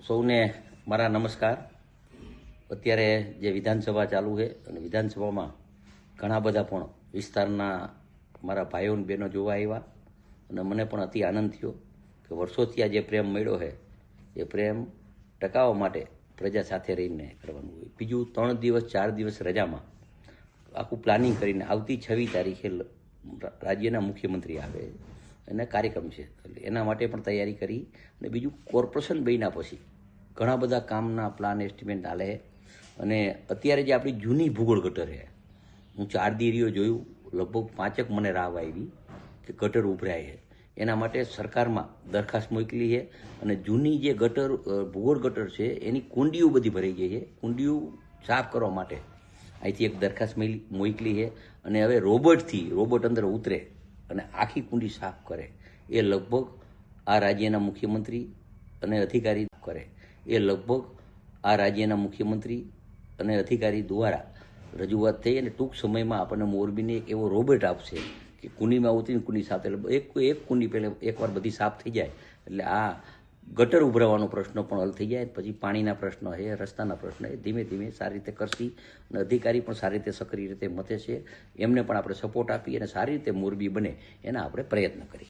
સૌને મારા નમસ્કાર. અત્યારે જે વિધાનસભા ચાલુ છે અને વિધાનસભામાં ઘણા બધા પણ વિસ્તારના મારા ભાઈઓ અને બહેનો જોવા આવ્યા અને મને પણ અતિ આનંદ થયો કે વર્ષોથી આ જે પ્રેમ મળ્યો છે એ પ્રેમ ટકાવવા માટે પ્રજા સાથે રહીને કરવાનું હોય. બીજું 3 દિવસ 4 દિવસ રજામાં આખું પ્લાનિંગ કરીને આવતી 26 તારીખે રાજ્યના મુખ્યમંત્રી આવે અને કાર્યક્રમ છે એટલે એના માટે પણ તૈયારી કરી. અને બીજું કોર્પોરેશન બન્યા પછી ઘણા બધા કામના પ્લાન એસ્ટિમેટ હાલે અને અત્યારે જે આપણી જૂની ભૂગોળ ગટર છે, હું 4 દીરીઓ જોયું, લગભગ 5 મને રાવ આવી કે ગટર ઉભરાય છે. એના માટે સરકારમાં દરખાસ્ત મોકલી છે અને જૂની જે ગટર ભૂગોળ ગટર છે એની કુંડીઓ બધી ભરાઈ ગઈ છે. કુંડીઓ સાફ કરવા માટે અહીંથી એક દરખાસ્ત મોકલી છે અને હવે રોબોટ અંદર ઉતરે અને આખી કુંડી સાફ કરે. એ લગભગ આ રાજ્યના મુખ્યમંત્રી અને અધિકારી કરે. એ લગભગ આ રાજ્યના મુખ્યમંત્રી અને અધિકારી દ્વારા રજૂઆત થઈ અને ટૂંક સમયમાં આપણને મોરબીને એક એવો રોબોટ આપશે કે કુંડીમાં ઉતરીને કુંડી સાફ એટલે એક કુંડી પહેલાં એકવાર બધી સાફ થઈ જાય એટલે આ ગટર ઉભરાવાનો પ્રશ્ન પણ હલ થઈ જાય. પછી પાણીના પ્રશ્નો છે, રસ્તાના પ્રશ્ન એ ધીમે ધીમે સારી રીતે કરશી અને અધિકારી પણ સારી રીતે સક્રિય રીતે મતે છે. એમને પણ આપણે સપોર્ટ આપી અને સારી રીતે મોરબી બને એના આપણે પ્રયત્ન કરીએ.